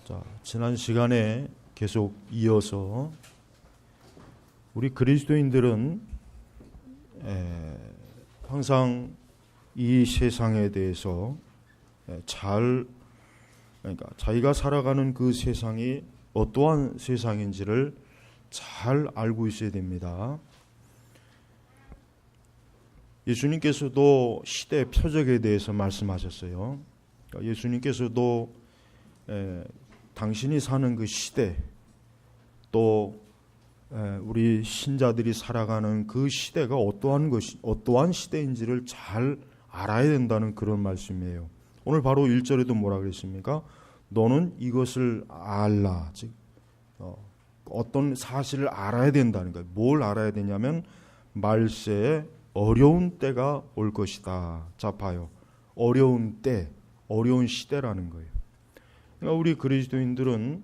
자, 지난 시간에 계속 이어서 우리 그리스도인들은 항상 이 세상에 대해서 그러니까 자기가 살아가는 그 세상이 어떠한 세상인지를 잘 알고 있어야 됩니다. 예수님께서도 시대 표적에 대해서 말씀하셨어요. 그러니까 예수님께서도 당신이 사는 그 시대, 또 우리 신자들이 살아가는 그 시대가 어떠한 시대인지를 잘 알아야 된다는 그런 말씀이에요. 오늘 바로 1절에도 뭐라 그랬습니까? 너는 이것을 알라. 즉 어떤 사실을 알아야 된다는 거예요. 뭘 알아야 되냐면 말세에 어려운 때가 올 것이다. 자, 봐요. 어려운 때, 어려운 시대라는 거예요. 그러니까 우리 그리스도인들은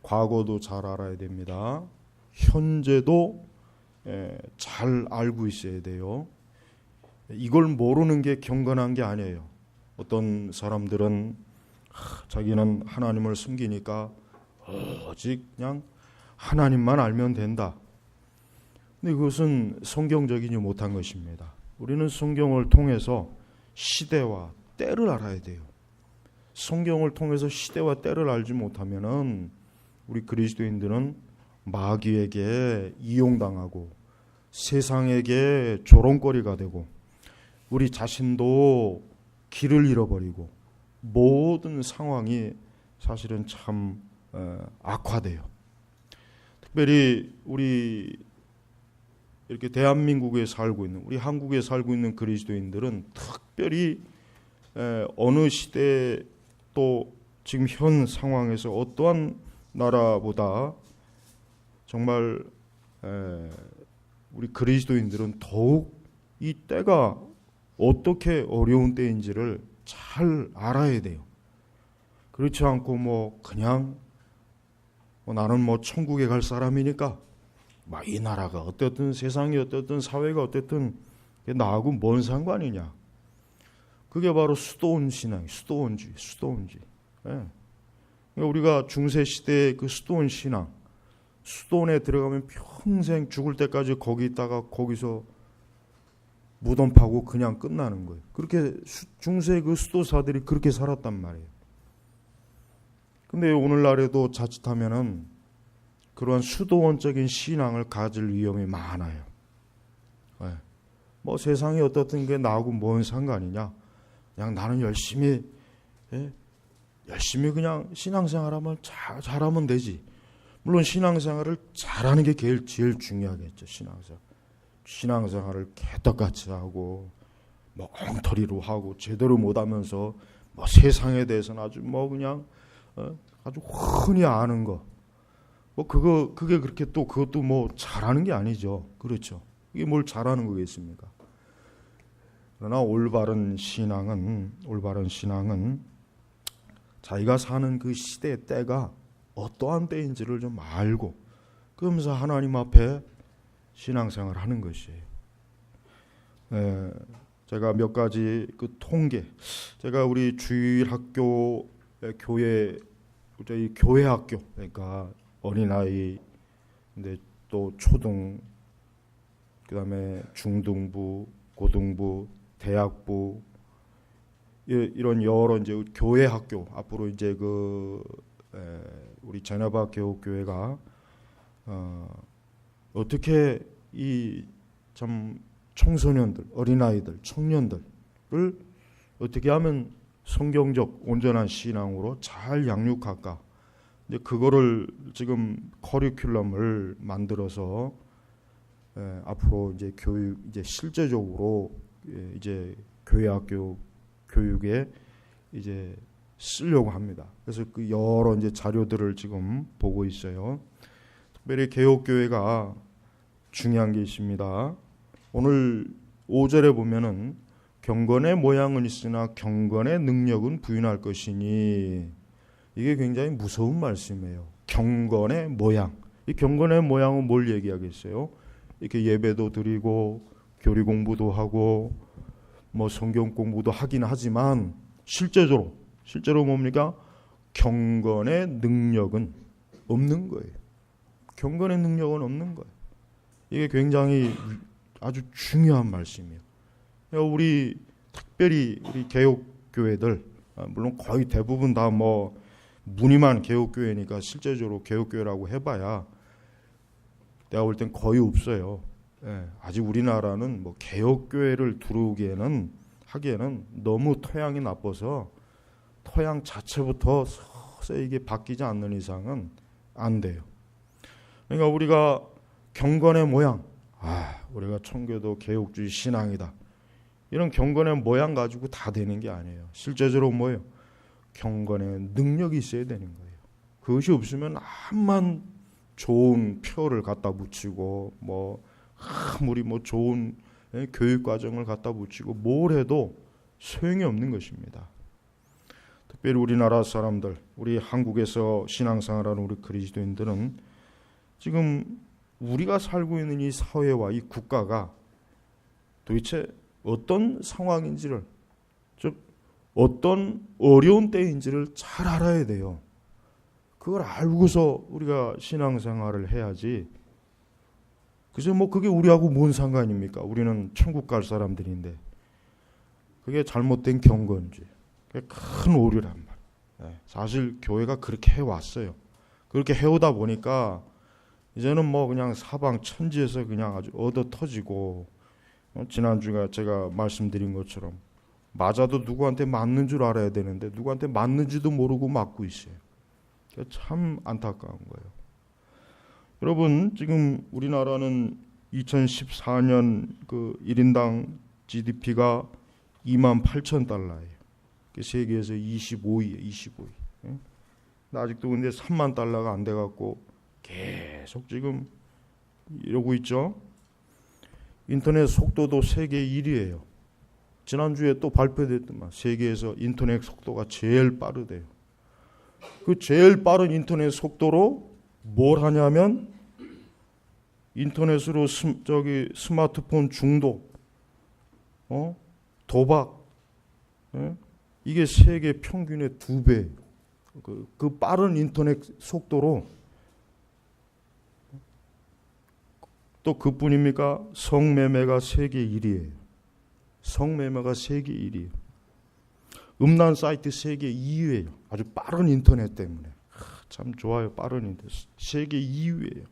과거도 잘 알아야 됩니다. 현재도 잘 알고 있어야 돼요. 이걸 모르는 게 경건한 게 아니에요. 어떤 사람들은 자기는 하나님을 숨기니까 오직 그냥 하나님만 알면 된다. 근데 그것은 성경적이지 못한 것입니다. 우리는 성경을 통해서 시대와 때를 알아야 돼요. 성경을 통해서 시대와 때를 알지 못하면은 우리 그리스도인들은 마귀에게 이용당하고 세상에게 조롱거리가 되고 우리 자신도 길을 잃어버리고 모든 상황이 사실은 참 악화돼요. 특별히 우리 이렇게 대한민국에 살고 있는, 우리 한국에 살고 있는 그리스도인들은 특별히 어느 시대 또 지금 현 상황에서 어떠한 나라보다 정말 우리 그리스도인들은 더욱 이 때가 어떻게 어려운 때인지를 잘 알아야 돼요. 그렇지 않고 그냥 나는 천국에 갈 사람이니까 이 나라가 어떻든 세상이 어떻든 사회가 어떻든 나하고 뭔 상관이냐. 그게 바로 수도원 신앙, 수도원주의. 그러니까 우리가 중세 시대의 그 수도원 신앙, 수도원에 들어가면 평생 죽을 때까지 거기 있다가 거기서 무덤 파고 그냥 끝나는 거예요. 그렇게 중세 그 수도사들이 그렇게 살았단 말이에요. 근데 오늘날에도 자칫하면은 그러한 수도원적인 신앙을 가질 위험이 많아요. 세상이 어떻든 게 나하고 뭔 상관이냐. 그냥 나는 열심히 그냥 신앙생활하면 잘하면 되지. 물론 신앙생활을 잘하는 게 제일 중요하겠죠. 신앙생활을 개떡같이 하고 엉터리로 하고 제대로 못하면서 세상에 대해서는 아주 그냥 아주 훤히 아는 거. 그게 그렇게 또 그것도 잘하는 게 아니죠. 그렇죠. 이게 뭘 잘하는 거겠습니까? 그러나 올바른 신앙은 자기가 사는 그 시대 때가 어떠한 때인지를 좀 알고 그러면서 하나님 앞에 신앙생활을 하는 것이에요. 제가 몇 가지 그 통계, 제가 우리 주일학교 저희 교회 학교, 그러니까 어린아이, 근데 또 초등, 그다음에 중등부, 고등부, 대학부, 이런 여러 이제 교회 학교, 앞으로 이제 우리 제네바 교회가 어떻게 이 참 청소년들, 어린아이들, 청년들을 어떻게 하면 성경적 온전한 신앙으로 잘 양육할까? 이제 그거를 지금 커리큘럼을 만들어서 앞으로 이제 이제 실제적으로 이제 교회 학교 교육에 이제 쓰려고 합니다. 그래서 그 여러 이제 자료들을 지금 보고 있어요. 특별히 개혁교회가 중요한 게 있습니다. 오늘 5절에 보면은 경건의 모양은 있으나 경건의 능력은 부인할 것이니, 이게 굉장히 무서운 말씀이에요. 경건의 모양. 이 경건의 모양은 뭘 얘기하겠어요? 이렇게 예배도 드리고 교리 공부도 하고 성경 공부도 하긴 하지만 실제로 뭡니까? 경건의 능력은 없는 거예요. 경건의 능력은 없는 거예요. 이게 굉장히 아주 중요한 말씀이에요. 우리 특별히 우리 개혁교회들, 물론 거의 대부분 다 뭐 무늬만 개혁교회니까 실제적으로 개혁교회라고 해봐야 내가 볼 땐 거의 없어요. 아직 우리나라는 뭐 개혁교회를 하기에는 너무 토양이 나빠서 토양 자체부터 서서히 이게 바뀌지 않는 이상은 안 돼요. 그러니까 우리가 경건의 모양, 우리가 청교도 개혁주의 신앙이다, 이런 경건의 모양 가지고 다 되는 게 아니에요. 실제적으로 뭐예요? 경건의 능력이 있어야 되는 거예요. 그것이 없으면 암만 좋은 표를 갖다 붙이고 뭐 아무리 뭐 좋은 교육 과정을 갖다 붙이고 뭘 해도 소용이 없는 것입니다. 특별히 우리나라 사람들, 우리 한국에서 신앙생활하는 우리 그리스도인들은 지금 우리가 살고 있는 이 사회와 이 국가가 도대체 어떤 상황인지를, 즉 어떤 어려운 때인지를 잘 알아야 돼요. 그걸 알고서 우리가 신앙생활을 해야지. 그래서 뭐 그게 우리하고 뭔 상관입니까? 우리는 천국 갈 사람들인데. 그게 잘못된 경건지, 그게 큰 오류란 말이에요. 사실 교회가 그렇게 해왔어요. 그렇게 해오다 보니까 이제는 뭐 그냥 사방천지에서 그냥 아주 얻어 터지고, 지난주가 제가 말씀드린 것처럼 맞아도 누구한테 맞는 줄 알아야 되는데 누구한테 맞는지도 모르고 맞고 있어요. 참 안타까운 거예요. 여러분, 지금 우리나라는 2014년 그 1인당 GDP가 28,000달러예요. 세계에서 25위예요. 25위. 아직도 근데 3만 달러가 안 돼갖고 계속 지금 이러고 있죠. 인터넷 속도도 세계 1위예요. 지난주에 또 발표됐더만 세계에서 인터넷 속도가 제일 빠르대요. 그 제일 빠른 인터넷 속도로 뭘 하냐면 인터넷으로 스마트폰 중독, 도박, 이게 세계 평균의 2배. 그 빠른 인터넷 속도로. 또 그뿐입니까? 성매매가 세계 1위예요. 성매매가 세계 1위예요. 음란 사이트 세계 2위예요. 아주 빠른 인터넷 때문에. 참 좋아요. 빠른 인터넷. 세계 2위예요.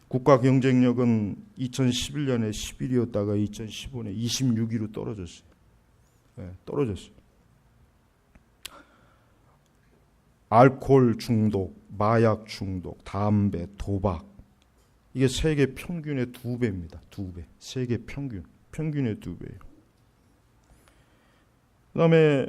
국가 경쟁력은 2011년에 11위였다가 2015년에 26위로 떨어졌어요. 떨어졌어요. 알코올 중독, 마약 중독, 담배, 도박, 이게 세계 평균의 2배입니다. 2배. 세계 평균의 2배예요. 그 다음에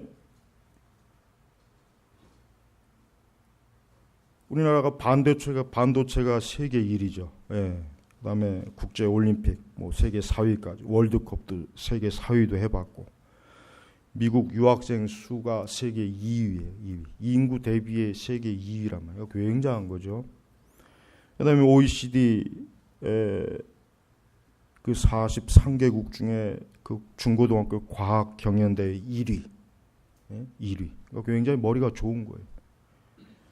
우리나라가 반도체가 세계 1위죠. 그 다음에 국제올림픽, 뭐 세계 4위까지, 월드컵도 세계 4위도 해봤고, 미국 유학생 수가 세계 2위예요. 2위. 인구 대비의 세계 2위란 말이에요. 굉장한 거죠. 그 다음에 OECD 그 43개국 중에 그 중고등학교 과학 경연대회 1위. 1위. 굉장히 머리가 좋은 거예요.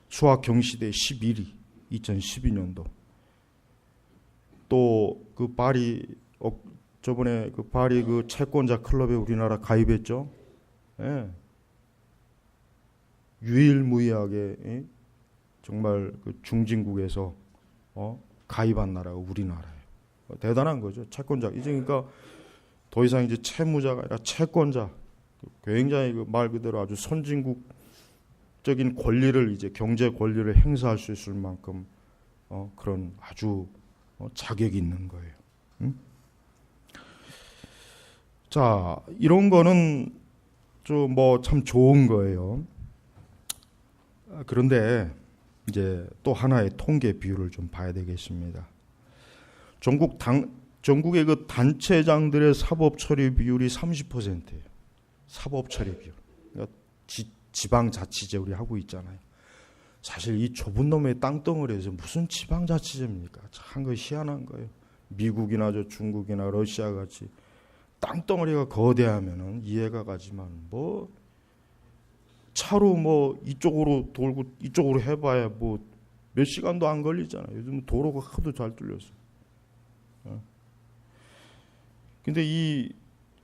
수학 경시대 11위. 2012년도. 또 그 파리, 저번에 그 파리 그 채권자 클럽에 우리나라 가입했죠. 유일무이하게 정말 그 중진국에서 가입한 나라가 우리나라예요. 대단한 거죠. 채권자. 이제 그러니까 더 이상 이제 채무자가 아니라 채권자. 굉장히 그 말 그대로 아주 선진국적인 권리를, 이제 경제 권리를 행사할 수 있을 만큼 그런 아주 자격이 있는 거예요. 자, 이런 거는 좀 뭐 참 좋은 거예요. 그런데 이제 또 하나의 통계 비율을 좀 봐야 되겠습니다. 전국의 그 단체장들의 사법 처리 비율이 30%예요. 사법 처리 비율. 그러니까 지방자치제 우리 하고 있잖아요. 사실 이 좁은 놈의 땅덩어리에서 무슨 지방자치제입니까? 참 그 희한한 거예요. 미국이나 중국이나 러시아 같이 땅덩어리가 거대하면은 이해가 가지만 뭐 차로 뭐 이쪽으로 돌고 이쪽으로 해봐야 뭐 몇 시간도 안 걸리잖아요. 요즘 도로가 하도 잘 뚫려서. 근데 이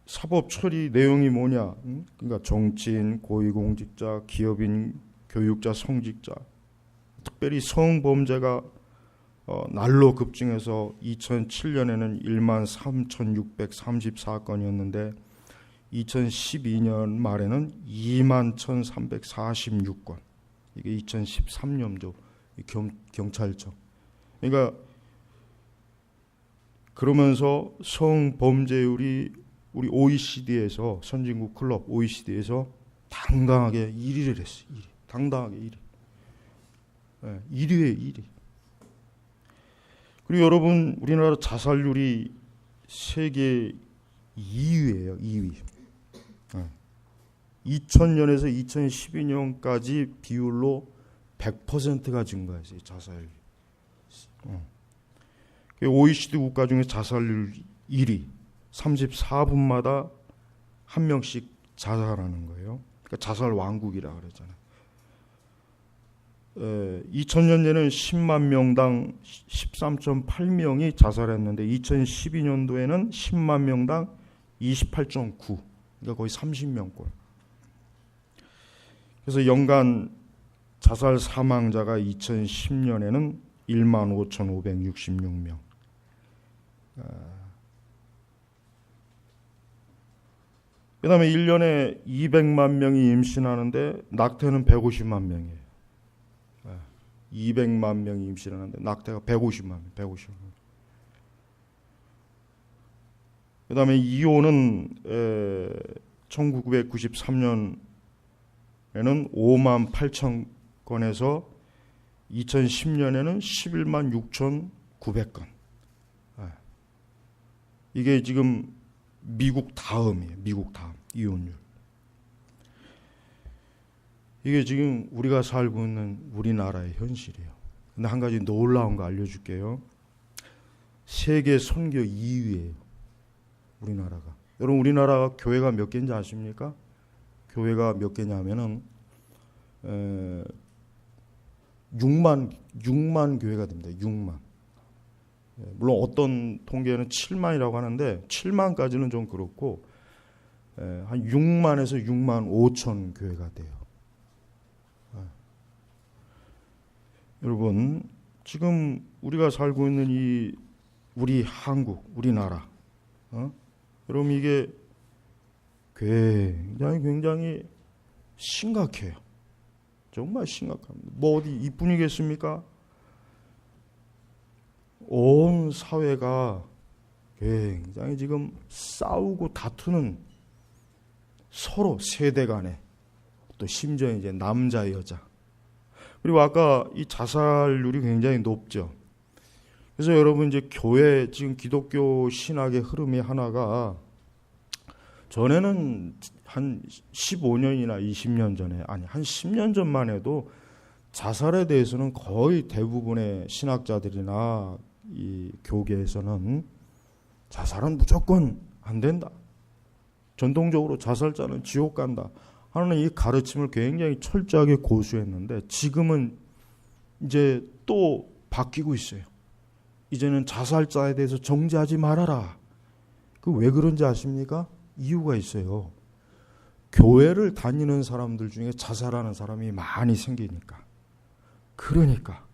사법 처리 내용이 뭐냐? 그러니까 정치인, 고위공직자, 기업인, 교육자, 성직자, 특별히 성범죄가 날로 급증해서 2007년에는 13,634건이었는데 2012년 말에는 21,346건. 이게 2013년도 경찰청. 그러니까 그러면서 성범죄율이 우리 OECD에서 선진국 클럽 OECD에서 당당하게 1위를 했어요. 1위. 당당하게 1위. 네, 1위에 1위. 그리고 여러분 우리나라 자살률이 세계 2위예요. 2위. 2000년에서 2012년까지 비율로 100%가 증가했어요. 자살률. OECD 국가 중에 자살률 1위. 34분마다 한 명씩 자살하는 거예요. 그러니까 자살 왕국이라 그러잖아요. 2000년에는 10만 명당 13.8명이 자살했는데 2012년도에는 10만 명당 28.9. 그러니까 거의 30명꼴. 그래서 연간 자살 사망자가 2010년에는 15,566명. 그 다음에 1년에 200만 명이 임신하는데 낙태는 150만 명이에요. 200만 명이 임신하는데 낙태가 150만 명. 150만 명. 그 다음에 이혼은 1993년에는 5만 8천 건에서 2010년에는 11만 6,900건. 이게 지금 미국 다음이에요. 미국 다음 이혼율. 이게 지금 우리가 살고 있는 우리나라의 현실이에요. 근데 한 가지 놀라운 거 알려줄게요. 세계 선교 2위예요. 우리나라가. 여러분 우리나라가 교회가 몇 개인지 아십니까? 교회가 몇 개냐면은 6만 교회가 됩니다. 6만. 물론 어떤 통계는 7만이라고 하는데 7만까지는 좀 그렇고 한 6만에서 6만 5천 교회가 돼요. 여러분 지금 우리가 살고 있는 이 우리 한국, 우리나라, 여러분 이게 굉장히 심각해요. 정말 심각합니다. 뭐 어디 이뿐이겠습니까? 온 사회가 굉장히 지금 싸우고 다투는 서로 세대 간에 또 심지어 이제 남자 여자. 그리고 아까 이 자살률이 굉장히 높죠. 그래서 여러분 이제 교회 지금 기독교 신학의 흐름이 하나가 전에는 한 15년이나 20년 전에 아니 한 10년 전만 해도 자살에 대해서는 거의 대부분의 신학자들이나 이 교계에서는 자살은 무조건 안 된다. 전통적으로 자살자는 지옥 간다 하는 이 가르침을 굉장히 철저하게 고수했는데 지금은 이제 또 바뀌고 있어요. 이제는 자살자에 대해서 정죄하지 말아라. 그 왜 그런지 아십니까? 이유가 있어요. 교회를 다니는 사람들 중에 자살하는 사람이 많이 생기니까. 그러니까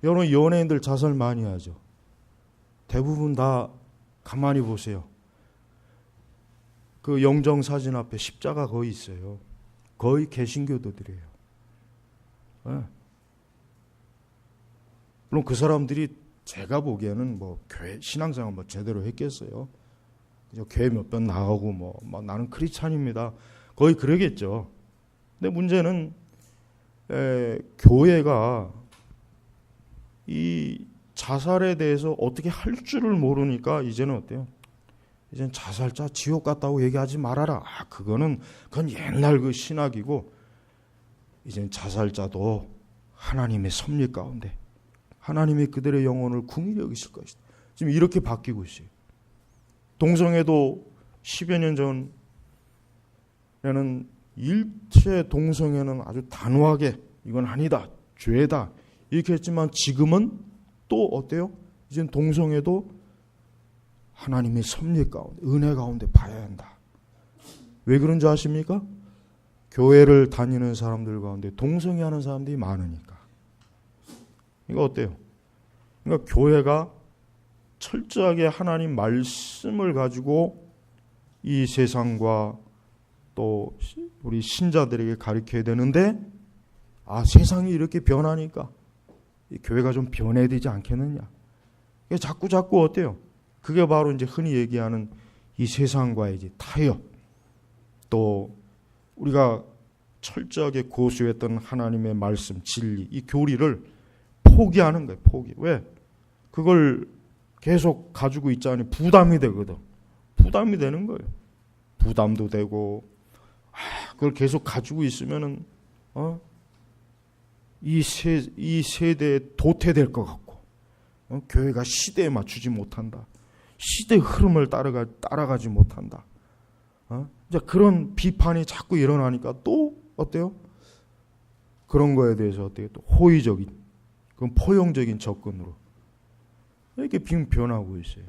여러분 연예인들 자살 많이 하죠. 대부분 다 가만히 보세요. 그 영정사진 앞에 십자가 거의 있어요. 거의 개신교도들이에요. 네. 물론 그 사람들이 제가 보기에는 뭐 교회 신앙생활 뭐 제대로 했겠어요. 교회 몇 번 나가고 뭐 나는 크리스찬입니다. 거의 그러겠죠. 근데 문제는 교회가 이 자살에 대해서 어떻게 할 줄을 모르니까 이제는 어때요? 이제는 자살자 지옥 갔다고 얘기하지 말아라. 그건 옛날 그 신학이고 이제는 자살자도 하나님의 섭리 가운데 하나님이 그들의 영혼을 긍휼히 여기실 것이다. 지금 이렇게 바뀌고 있어요. 동성애도 10여 년 전에는 일체 동성애는 아주 단호하게 이건 아니다, 죄다 이렇게 했지만 지금은 또 어때요? 이젠 동성애도 하나님의 섭리 가운데, 은혜 가운데 봐야 한다. 왜 그런지 아십니까? 교회를 다니는 사람들 가운데 동성애 하는 사람들이 많으니까. 이거 어때요? 그러니까 교회가 철저하게 하나님 말씀을 가지고 이 세상과 또 우리 신자들에게 가르쳐야 되는데, 세상이 이렇게 변하니까 이 교회가 좀 변해야 되지 않겠느냐. 자꾸 어때요? 그게 바로 이제 흔히 얘기하는 이 세상과의 이제 타협, 또 우리가 철저하게 고수했던 하나님의 말씀, 진리, 이 교리를 포기하는 거예요. 포기. 왜? 그걸 계속 가지고 있자니 부담이 되거든. 부담이 되는 거예요. 부담도 되고, 그걸 계속 가지고 있으면은 이 세대에 도태될 것 같고, 교회가 시대에 맞추지 못한다. 시대 흐름을 따라가지 못한다. 이제 그런 비판이 자꾸 일어나니까 또 어때요? 그런 거에 대해서 어때요? 또 호의적인, 그런 포용적인 접근으로 이렇게 변하고 있어요.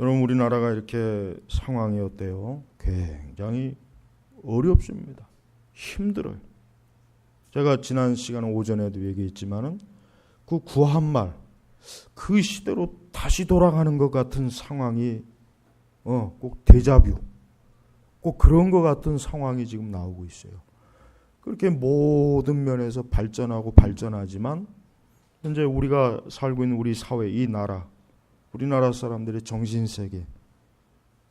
여러분, 우리나라가 이렇게 상황이 어때요? 굉장히 어렵습니다. 힘들어요. 제가 지난 시간 오전에도 얘기했지만은 그 구한말, 그 시대로 다시 돌아가는 것 같은 상황이 꼭 데자뷰, 꼭 그런 것 같은 상황이 지금 나오고 있어요. 그렇게 모든 면에서 발전하고 발전하지만 현재 우리가 살고 있는 우리 사회, 이 나라, 우리나라 사람들의 정신세계,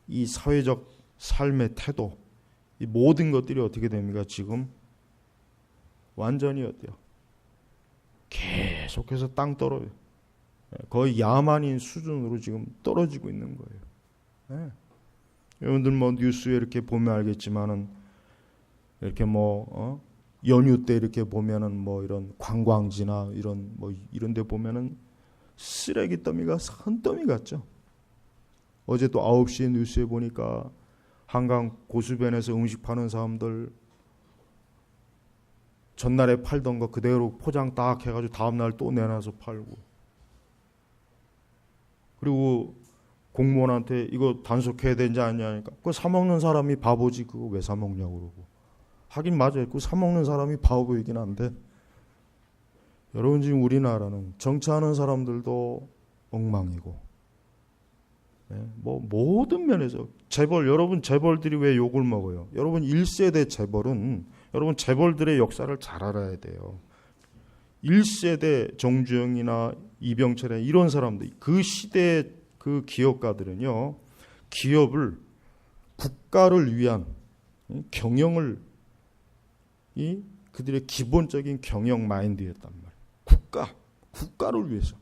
이 사회적 삶의 태도, 이 모든 것들이 어떻게 됩니까? 지금 완전히 어때요? 계속해서 땅 떨어요. 거의 야만인 수준으로 지금 떨어지고 있는 거예요. 네. 여러분들 뭐 뉴스에 이렇게 보면 알겠지만은 이렇게 연휴 때 이렇게 보면은 이런 관광지나 이런 데 보면은 쓰레기 더미가 산더미 같죠. 어제 또 9시에 뉴스에 보니까 한강 고수변에서 음식 파는 사람들 전날에 팔던 거 그대로 포장 딱 해가지고 다음날 또 내놔서 팔고, 그리고 공무원한테 이거 단속해야 되는지 아니냐니까 그거 사먹는 사람이 바보지 그거 왜 사먹냐고 그러고. 하긴 맞아요. 그거 사먹는 사람이 바보이긴 한데, 여러분 지금 우리나라는 정치하는 사람들도 엉망이고, 모든 면에서 재벌, 여러분 재벌들이 왜 욕을 먹어요? 여러분 1세대 재벌은 여러분 재벌들의 역사를 잘 알아야 돼요. 1세대 정주영이나 이병철 이런 사람들, 그 시대의 그 기업가들은요, 기업을 국가를 위한 경영을 그들의 기본적인 경영 마인드였단 말이에요. 국가를 위해서.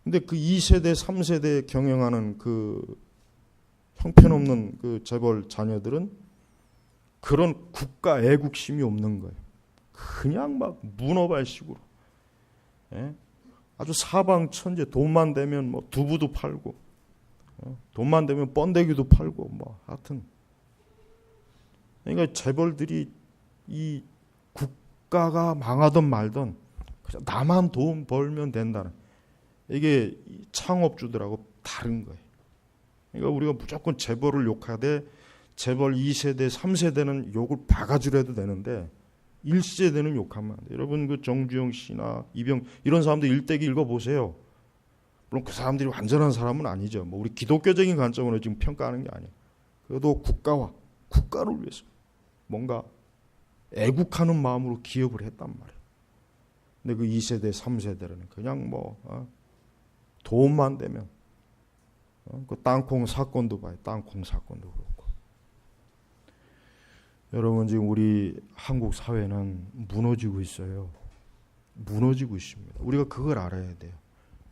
근데 그 2세대, 3세대 경영하는 그 형편없는 그 재벌 자녀들은 그런 국가 애국심이 없는 거예요. 그냥 막 문어발식으로. 아주 사방천재, 돈만 되면 두부도 팔고, 돈만 되면 번데기도 팔고, 하여튼. 그러니까 재벌들이 이 국가가 망하든 말든 그냥 나만 돈 벌면 된다는, 이게 창업주들하고 다른 거예요. 그러니까 우리가 무조건 재벌을 욕하되 재벌 2세대, 3세대는 욕을 바가지로 해도 되는데 1세대는 욕하면 안 돼요. 여러분 그 정주영 씨나 이런 사람들 일대기 읽어보세요. 물론 그 사람들이 완전한 사람은 아니죠. 우리 기독교적인 관점으로 지금 평가하는 게 아니에요. 그래도 국가를 위해서 뭔가 애국하는 마음으로 기업을 했단 말이에요. 근데 그 2세대, 3세대는 그냥 돈만 되면 그 땅콩 사건도 봐요. 땅콩 사건도 그렇고. 여러분 지금 우리 한국 사회는 무너지고 있어요. 무너지고 있습니다. 우리가 그걸 알아야 돼요.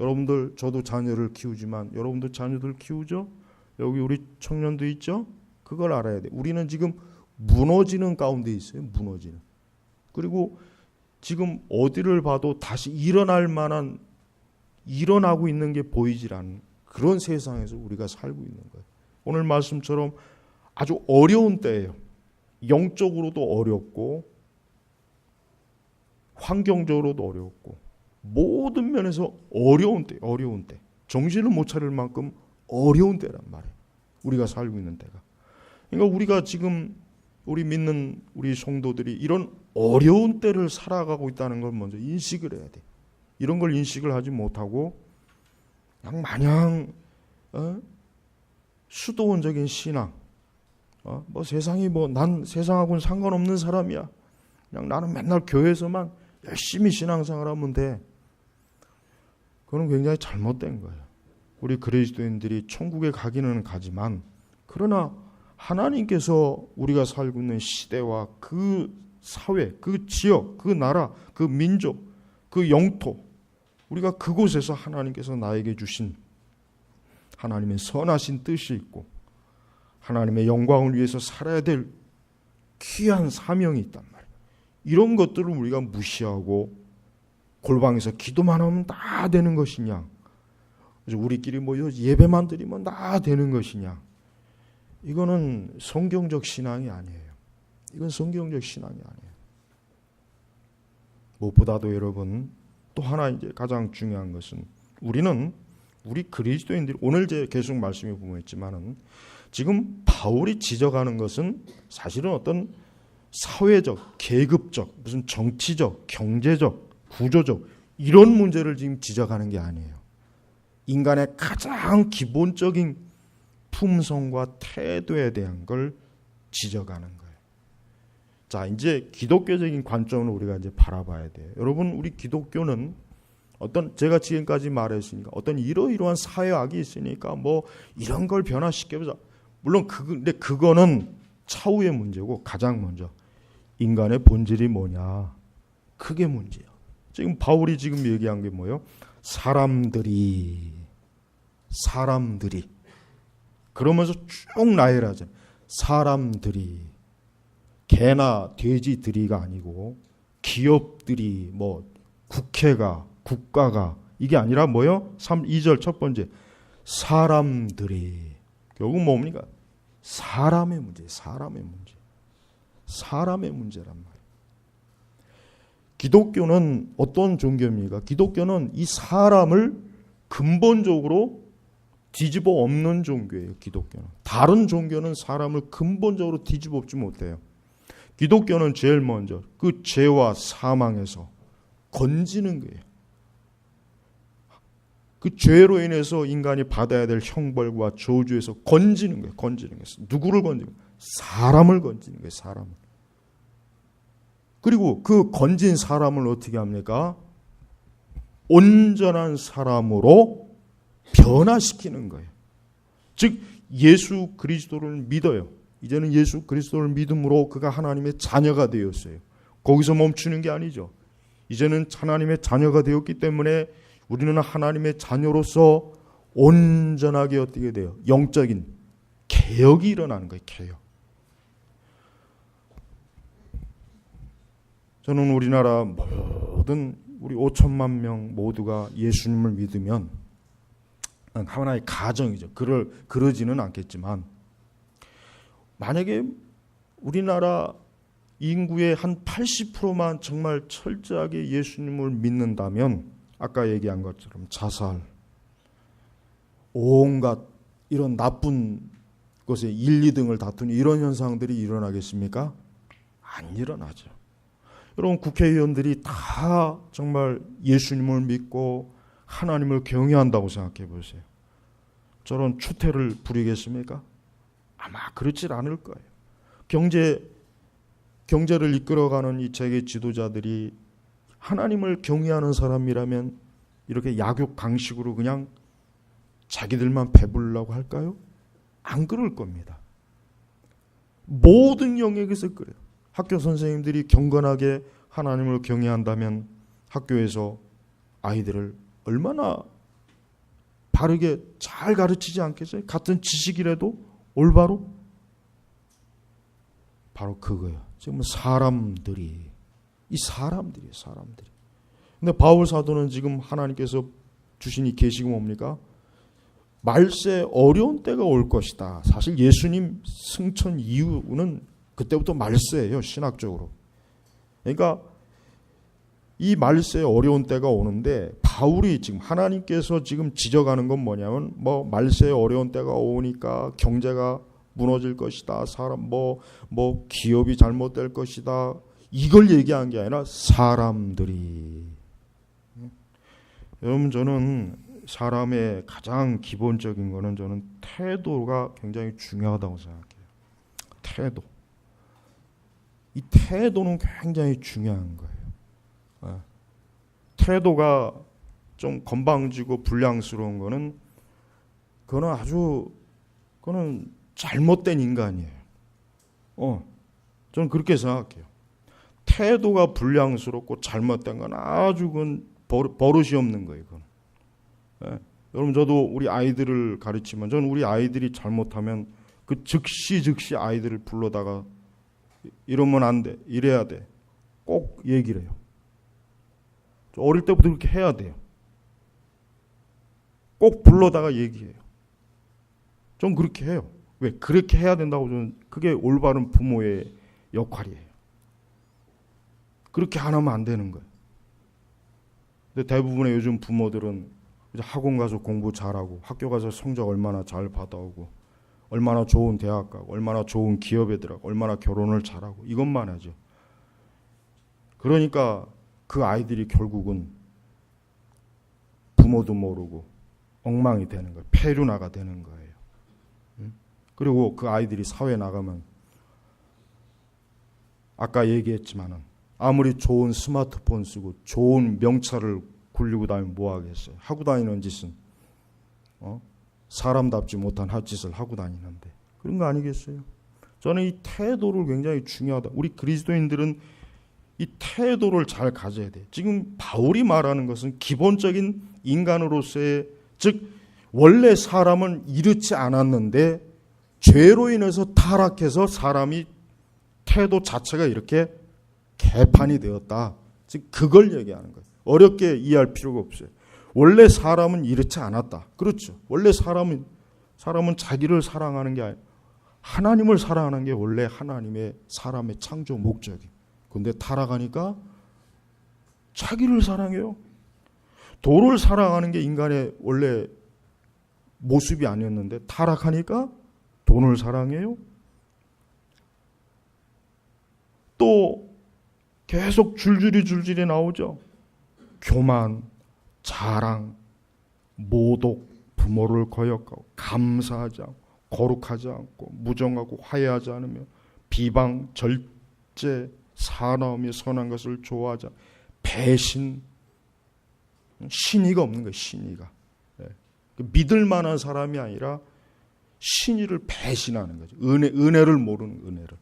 여러분들, 저도 자녀를 키우지만 여러분들 자녀들 키우죠? 여기 우리 청년도 있죠? 그걸 알아야 돼요. 우리는 지금 무너지는 가운데 있어요. 무너지는. 그리고 지금 어디를 봐도 다시 일어날 만한, 일어나고 있는 게 보이질 않는 그런 세상에서 우리가 살고 있는 거예요. 오늘 말씀처럼 아주 어려운 때예요. 영적으로도 어렵고 환경적으로도 어렵고 모든 면에서 어려운 때. 정신을 못 차릴 만큼 어려운 때란 말이에요. 우리가 살고 있는 때가. 그러니까 우리가 지금 우리 믿는 우리 성도들이 이런 어려운 때를 살아가고 있다는 걸 먼저 인식을 해야 돼. 이런 걸 인식을 하지 못하고 그냥 마냥 수도원적인 신앙, 뭐 세상이 난 세상하고는 상관없는 사람이야. 그냥 나는 맨날 교회에서만 열심히 신앙생활 하면 돼. 그건 굉장히 잘못된 거예요. 우리 그리스도인들이 천국에 가기는 가지만 그러나 하나님께서 우리가 살고 있는 시대와 그 사회, 그 지역, 그 나라, 그 민족, 그 영토, 우리가 그곳에서 하나님께서 나에게 주신 하나님의 선하신 뜻이 있고 하나님의 영광을 위해서 살아야 될 귀한 사명이 있단 말이에요. 이런 것들을 우리가 무시하고 골방에서 기도만 하면 다 되는 것이냐, 그래서 우리끼리 모여 예배만 드리면 다 되는 것이냐, 이거는 성경적 신앙이 아니에요. 이건 성경적 신앙이 아니에요. 무엇보다도 여러분, 또 하나 이제 가장 중요한 것은 우리 그리스도인들이 오늘 제 계속 말씀해 보면 있지만은 지금 바울이 지적하는 것은 사실은 어떤 사회적, 계급적, 무슨 정치적, 경제적, 구조적 이런 문제를 지금 지적하는 게 아니에요. 인간의 가장 기본적인 품성과 태도에 대한 걸 지적하는 거예요. 자, 이제 기독교적인 관점을 우리가 이제 바라봐야 돼요. 여러분, 우리 기독교는 제가 지금까지 말했으니까 어떤 이러이러한 사회학이 있으니까 뭐 이런 걸 변화시켜보자. 물론 근데 그거는 차후의 문제고 가장 먼저 인간의 본질이 뭐냐, 그게 문제야. 지금 바울이 지금 얘기한 게 뭐예요? 사람들이 그러면서 쭉 나열을 하잖아요. 사람들이 개나 돼지들이가 아니고 기업들이 뭐 국회가 국가가 이게 아니라 뭐요? 2절 첫 번째 사람들이 결국 뭡니까? 사람의 문제란 말이에요. 기독교는 어떤 종교입니까? 기독교는 이 사람을 근본적으로 뒤집어 엎는 종교예요. 기독교는. 다른 종교는 사람을 근본적으로 뒤집어 엎지 못해요. 기독교는 제일 먼저 그 죄와 사망에서 건지는 거예요. 그 죄로 인해서 인간이 받아야 될 형벌과 저주에서 건지는 거예요. 누구를 건지는 거예요? 사람을 건지는 거예요. 사람을. 그리고 그 건진 사람을 어떻게 합니까? 온전한 사람으로 변화시키는 거예요. 즉 예수 그리스도를 믿어요. 이제는 예수 그리스도를 믿음으로 그가 하나님의 자녀가 되었어요. 거기서 멈추는 게 아니죠. 이제는 하나님의 자녀가 되었기 때문에 우리는 하나님의 자녀로서 온전하게 어떻게 돼요? 영적인 개혁이 일어나는 거예요. 개혁. 저는 우리나라 모든 우리 5천만 명 모두가 예수님을 믿으면 하나의 가정이죠. 그러지는 않겠지만 만약에 우리나라 인구의 한 80%만 정말 철저하게 예수님을 믿는다면 아까 얘기한 것처럼 자살, 온갖 이런 나쁜 것에 1, 2등을 다투는 이런 현상들이 일어나겠습니까? 안 일어나죠. 여러분, 국회의원들이 다 정말 예수님을 믿고 하나님을 경외한다고 생각해 보세요. 저런 추태를 부리겠습니까? 아마 그렇지 않을 거예요. 경제를 이끌어가는 이 세계 지도자들이 하나님을 경외하는 사람이라면 이렇게 약육 강식으로 그냥 자기들만 배부르려고 할까요? 안 그럴 겁니다. 모든 영역에서 그래요. 학교 선생님들이 경건하게 하나님을 경외한다면 학교에서 아이들을 얼마나 바르게 잘 가르치지 않겠어요? 같은 지식이라도 올바로? 바로 그거예요. 지금 사람들이. 근데 바울 사도는 지금 하나님께서 주신 이 계시가 뭡니까? 말세 어려운 때가 올 것이다. 사실 예수님 승천 이후는 그때부터 말세예요, 신학적으로. 그러니까 이 말세 어려운 때가 오는데 바울이 지금 하나님께서 지금 지적하는 건 뭐냐면 뭐 말세 어려운 때가 오니까 경제가 무너질 것이다. 사람 뭐 기업이 잘못될 것이다. 이걸 얘기한 게 아니라 사람들이. 여러분 저는 사람의 가장 기본적인 거는 저는 태도가 굉장히 중요하다고 생각해요. 태도. 이 태도는 굉장히 중요한 거예요. 태도가 좀 건방지고 불량스러운 거는 그거는 잘못된 인간이에요. 저는 그렇게 생각해요. 태도가 불량스럽고 잘못된 건 아주 그건 버릇이 없는 거예요. 그건. 여러분 저도 우리 아이들을 가르치면 저는 우리 아이들이 잘못하면 그 즉시 아이들을 불러다가 이러면 안 돼, 이래야 돼, 꼭 얘기를 해요. 어릴 때부터 그렇게 해야 돼요. 꼭 불러다가 얘기해요. 좀 그렇게 해요. 왜? 그렇게 해야 된다고 저는 그게 올바른 부모의 역할이에요. 그렇게 안 하면 안 되는 거예요. 근데 대부분의 요즘 부모들은 학원 가서 공부 잘하고 학교 가서 성적 얼마나 잘 받아오고 얼마나 좋은 대학 가고 얼마나 좋은 기업에 들어가고 얼마나 결혼을 잘하고 이것만 하죠. 그러니까 그 아이들이 결국은 부모도 모르고 엉망이 되는 거예요. 폐륜아가 되는 거예요. 그리고 그 아이들이 사회에 나가면 아까 얘기했지만은 아무리 좋은 스마트폰 쓰고 좋은 명찰을 굴리고 다니면 뭐 하겠어요. 하고 다니는 짓은 사람답지 못한 핫짓을 하고 다니는데 그런 거 아니겠어요. 저는 이 태도를 굉장히 중요하다. 우리 그리스도인들은 이 태도를 잘 가져야 돼요. 지금 바울이 말하는 것은 기본적인 인간으로서의, 즉 원래 사람은 이렇지 않았는데 죄로 인해서 타락해서 사람이 태도 자체가 이렇게 개판이 되었다. 즉 그걸 얘기하는 거예요. 어렵게 이해할 필요가 없어요. 원래 사람은 이렇지 않았다. 그렇죠. 원래 사람은 자기를 사랑하는 게 아니라 하나님을 사랑하는 게 원래 하나님의 사람의 창조 목적이에요. 근데 타락하니까 자기를 사랑해요. 도를 사랑하는 게 인간의 원래 모습이 아니었는데 타락하니까 돈을 사랑해요. 또 계속 줄줄이 나오죠. 교만, 자랑, 모독, 부모를 거역하고 감사하지 않고 거룩하지 않고 무정하고 화해하지 않으며 비방, 절제, 사나움이 선한 것을 좋아하자, 배신, 신의가 없는 거예요. 신의가. 믿을 만한 사람이 아니라 신의를 배신하는 거죠. 은혜를 모르는 은혜를.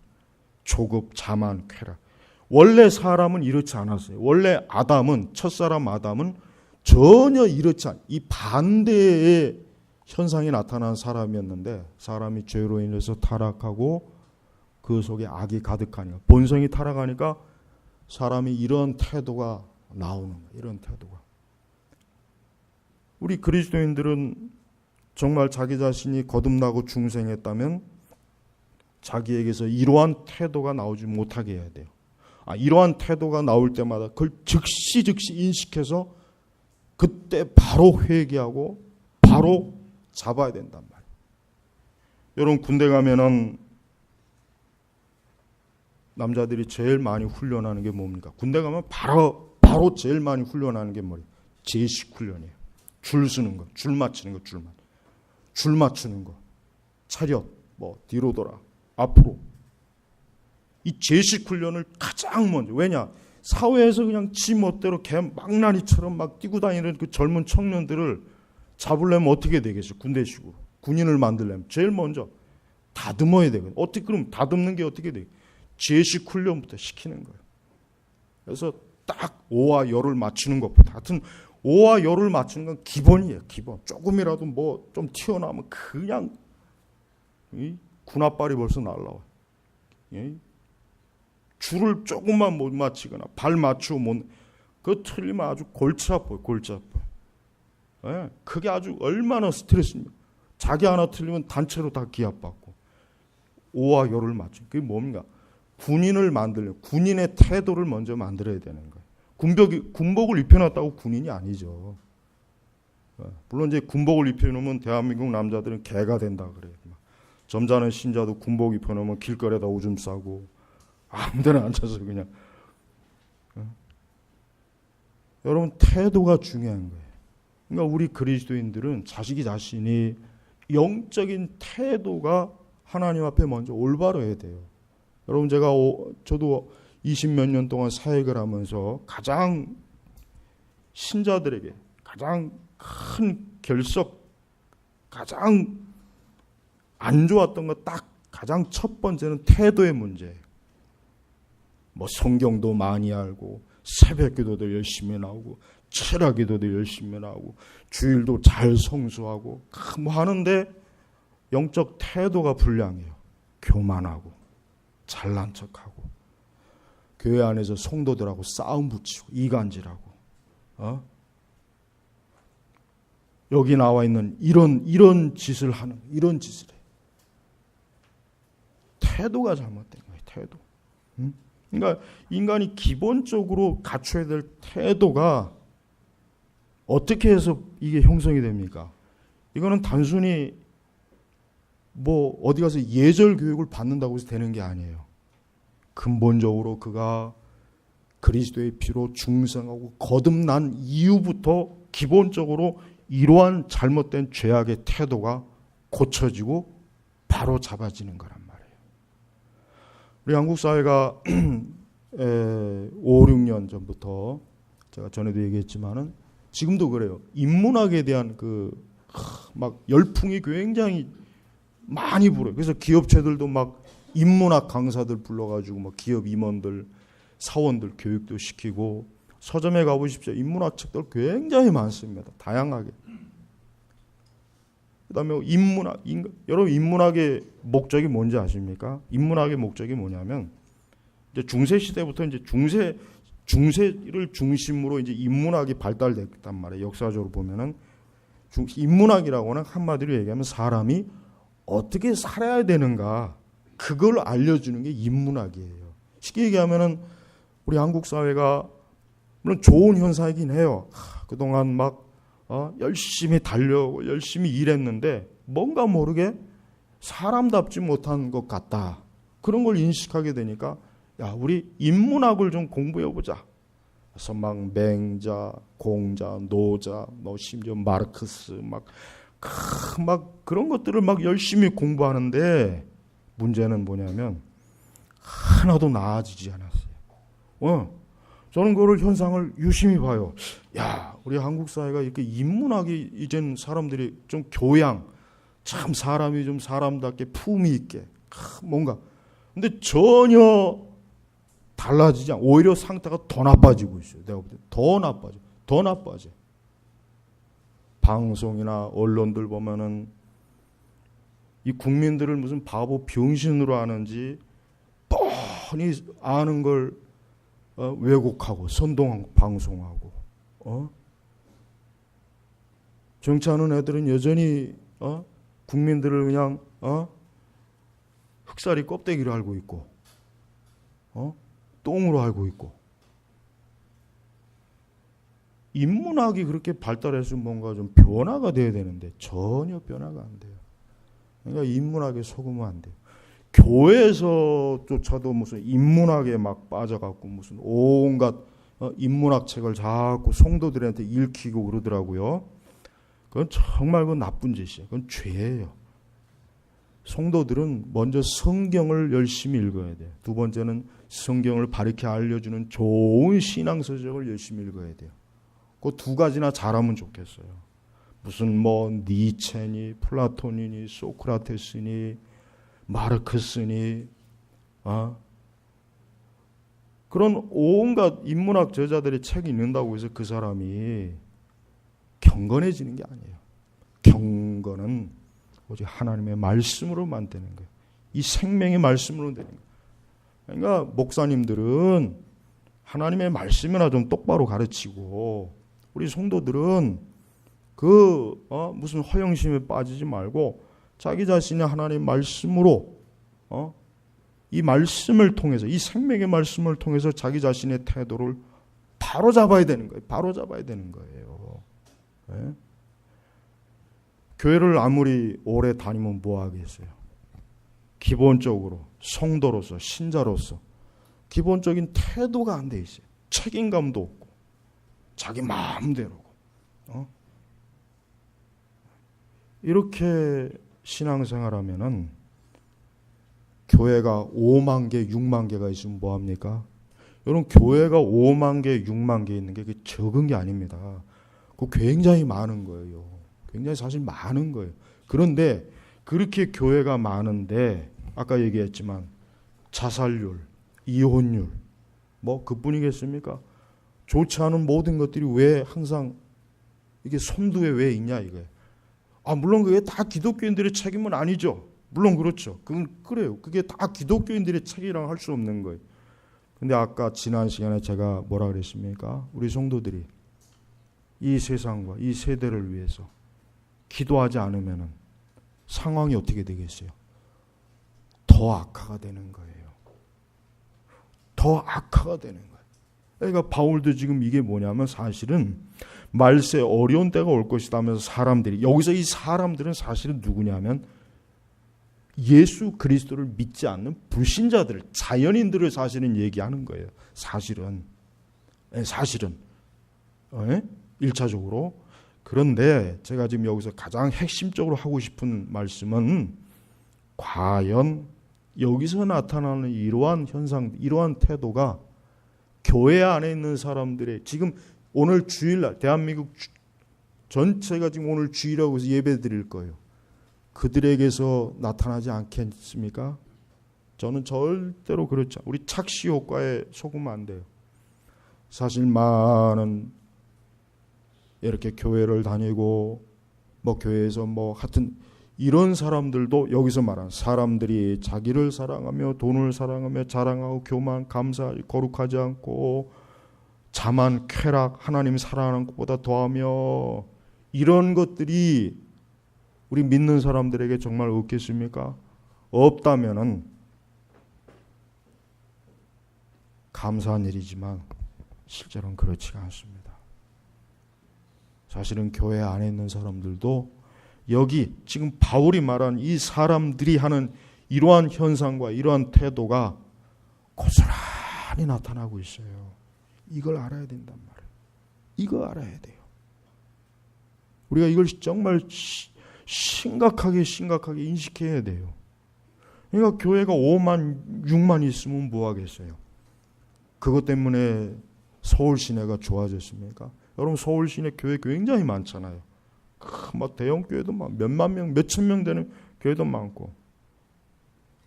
조급, 자만, 쾌락. 원래 사람은 이렇지 않았어요. 원래 첫사람 아담은 전혀 이렇지 않아요. 이 반대의 현상이 나타난 사람이었는데 사람이 죄로 인해서 타락하고 그 속에 악이 가득하니까 본성이 타락하니까 사람이 이런 태도가 나오는 거예요. 이런 태도가. 우리 그리스도인들은 정말 자기 자신이 거듭나고 중생했다면 자기에게서 이러한 태도가 나오지 못하게 해야 돼요. 이러한 태도가 나올 때마다 그걸 즉시 인식해서 그때 바로 회개하고 바로 잡아야 된단 말이에요. 여러분 군대 가면은 남자들이 제일 많이 훈련하는 게 뭡니까? 군대 가면 바로 제일 많이 훈련하는 게 뭐예요? 제식 훈련이에요. 줄 서는 거, 줄 맞추는 거, 줄 맞추는 거. 차렷, 뒤로 돌아, 앞으로. 이 제식 훈련을 가장 먼저. 왜냐? 사회에서 그냥 지 멋대로 개 망나니처럼 막 뛰고 다니는 그 젊은 청년들을 잡으려면 어떻게 되겠어요? 군대식으로. 군인을 만들려면 제일 먼저 다듬어야 되거든요. 어떻게 그럼 다듬는 게 어떻게 돼요? 제식 훈련부터 시키는 거예요. 그래서 딱 오와 열을 맞추는 것부터. 하여튼 오와 열을 맞추는 건 기본이에요. 기본. 조금이라도 좀 튀어나오면 그냥 군합발이 벌써 날라와요. 줄을 조금만 못 맞추거나 발 맞추고 그거 틀리면 아주 골치 아파요. 그게 아주 얼마나 스트레스입니까? 자기 하나 틀리면 단체로 다 기합받고 오와 요를 맞춘. 그게 뭡니까? 군인을 만들려 군인의 태도를 먼저 만들어야 되는 거예요. 군복을 입혀놨다고 군인이 아니죠. 물론 이제 군복을 입혀놓으면 대한민국 남자들은 개가 된다 그래요. 점잖은 신자도 군복 입혀놓으면 길거리에다 오줌 싸고 아무데나 앉아서 그냥. 여러분 태도가 중요한 거예요. 그러니까 우리 그리스도인들은 자신이 영적인 태도가 하나님 앞에 먼저 올바로야 돼요. 여러분 저도 20몇 년 동안 사역을 하면서 가장 신자들에게 가장 큰 결석, 가장 안 좋았던 거 딱 가장 첫 번째는 태도의 문제예요. 뭐 성경도 많이 알고 새벽 기도도 열심히 나오고 철학 기도도 열심히 나오고 주일도 잘 성수하고 뭐 하는데 영적 태도가 불량해요. 교만하고 잘난 척하고 교회 안에서 성도들하고 싸움 붙이고 이간질하고 여기 나와 있는 이런 짓을 하는 이런 짓을 해요. 태도가 잘못된 거예요. 태도. 그러니까 인간이 기본적으로 갖춰야 될 태도가 어떻게 해서 이게 형성이 됩니까? 이거는 단순히 뭐 어디 가서 예절 교육을 받는다고 해서 되는 게 아니에요. 근본적으로 그가 그리스도의 피로 중생하고 거듭난 이후부터 기본적으로 이러한 잘못된 죄악의 태도가 고쳐지고 바로 잡아지는 거란 말이에요. 우리 한국 사회가 5, 6년 전부터 제가 전에도 얘기했지만은 지금도 그래요. 인문학에 대한 막 열풍이 굉장히 많이 불어요. 그래서 기업체들도 막 인문학 강사들 불러가지고 막 기업 임원들, 사원들 교육도 시키고 서점에 가보십시오. 인문학 책들 굉장히 많습니다. 다양하게. 그다음에 여러분 인문학의 목적이 뭔지 아십니까? 인문학의 목적이 뭐냐면 이제 중세 시대부터 이제 중세를 중심으로 이제 인문학이 발달됐단 말이에요. 역사적으로 보면은 인문학이라고는 한마디로 얘기하면 사람이 어떻게 살아야 되는가 그걸 알려주는 게 인문학이에요. 쉽게 얘기하면은 우리 한국 사회가 물론 좋은 현상이긴 해요. 그동안 막 열심히 달려오고 열심히 일했는데 뭔가 모르게 사람답지 못한 것 같다. 그런 걸 인식하게 되니까 야 우리 인문학을 좀 공부해보자. 그래서 막 맹자, 공자, 노자, 심지어 마르크스 막 그런 것들을 막 열심히 공부하는데 문제는 뭐냐면 하나도 나아지지 않았어요. 저는 그걸 현상을 유심히 봐요. 야, 우리 한국 사회가 이렇게 인문학이 이젠 사람들이 좀 교양, 참 사람이 좀 사람답게 품위 있게 뭔가. 근데 전혀 달라지지 않고 오히려 상태가 더 나빠지고 있어요. 내가 볼 때 더 나빠져. 방송이나 언론들 보면은 이 국민들을 무슨 바보 병신으로 아는지 뻔히 아는 걸 왜곡하고 선동하고 방송하고 정치하는 애들은 여전히 국민들을 그냥 흑살이 껍데기로 알고 있고 똥으로 알고 있고 인문학이 그렇게 발달해서 뭔가 좀 변화가 돼야 되는데 전혀 변화가 안 돼요. 그러니까 인문학에 속으면 안 돼요. 교회에서조차도 무슨 인문학에 막 빠져갖고 무슨 온갖 인문학 책을 자꾸 성도들한테 읽히고 그러더라고요. 그건 정말 나쁜 짓이에요. 그건 죄예요. 성도들은 먼저 성경을 열심히 읽어야 돼요. 두 번째는 성경을 바르게 알려주는 좋은 신앙서적을 열심히 읽어야 돼요. 그 두 가지나 잘하면 좋겠어요. 무슨 뭐 니체니 플라톤이니 소크라테스니 마르크스니 그런 온갖 인문학 저자들의 책이 읽는다고 해서 그 사람이 경건해지는 게 아니에요. 경건은 오직 하나님의 말씀으로만 되는 거예요. 이 생명의 말씀으로 되는 거예요. 그러니까 목사님들은 하나님의 말씀이나 좀 똑바로 가르치고 우리 성도들은 무슨 허영심에 빠지지 말고 자기 자신의 하나님 말씀으로 이 말씀을 통해서, 이 생명의 말씀을 통해서 자기 자신의 태도를 바로 잡아야 되는 거예요. 바로 잡아야 되는 거예요. 네? 교회를 아무리 오래 다니면 뭐 하겠어요? 기본적으로 성도로서, 신자로서 기본적인 태도가 안 돼 있어요. 책임감도 없고 자기 마음대로고 이렇게 신앙생활하면은 교회가 5만 개, 6만 개가 있으면 뭐합니까? 여러분, 교회가 5만 개, 6만 개 있는 게 적은 게 아닙니다. 그거 굉장히 많은 거예요. 굉장히 사실 많은 거예요. 그런데 그렇게 교회가 많은데 아까 얘기했지만 자살률, 이혼율 뭐 그뿐이겠습니까? 좋지 않은 모든 것들이 왜 항상 이게 선두에 왜 있냐 이거예요. 물론 그게 다 기독교인들의 책임은 아니죠. 물론 그렇죠. 그건 그래요. 그게 다 기독교인들의 책임이라고 할 수 없는 거예요. 근데 아까 지난 시간에 제가 뭐라 그랬습니까? 우리 성도들이 이 세상과 이 세대를 위해서 기도하지 않으면 상황이 어떻게 되겠어요? 더 악화가 되는 거예요. 더 악화가 되는 거예요. 그러니까 바울도 지금 이게 뭐냐면 사실은 말세 어려운 때가 올 것이다 하면서 사람들이, 여기서 이 사람들은 사실은 누구냐면 예수 그리스도를 믿지 않는 불신자들, 자연인들을 사실은 얘기하는 거예요. 사실은 1차적으로. 그런데 제가 지금 여기서 가장 핵심적으로 하고 싶은 말씀은 과연 여기서 나타나는 이러한 현상, 이러한 태도가 교회 안에 있는 사람들의, 지금 오늘 주일날 대한민국 전체가 지금 오늘 주일이라고 해서 예배 드릴 거예요. 그들에게서 나타나지 않겠습니까? 저는 절대로 그렇지 않아요. 우리 착시 효과에 속으면 안 돼요. 사실 많은 이렇게 교회를 다니고 뭐 교회에서 뭐 하여튼 이런 사람들도 여기서 말하는 사람들이 자기를 사랑하며 돈을 사랑하며 자랑하고 교만, 감사, 거룩하지 않고 자만, 쾌락, 하나님 사랑하는 것보다 더하며 이런 것들이 우리 믿는 사람들에게 정말 없겠습니까? 없다면은 감사한 일이지만 실제로는 그렇지가 않습니다. 사실은 교회 안에 있는 사람들도 여기 지금 바울이 말한 이 사람들이 하는 이러한 현상과 이러한 태도가 고스란히 나타나고 있어요. 이걸 알아야 된단 말이에요. 이거 알아야 돼요. 우리가 이걸 정말 심각하게 인식해야 돼요. 그러니까 교회가 5만, 6만 있으면 뭐 하겠어요? 그것 때문에 서울 시내가 좋아졌습니까? 여러분, 서울 시내 교회 굉장히 많잖아요. 막 대형 교회도 막 몇만 명, 몇천 명 되는 교회도 많고,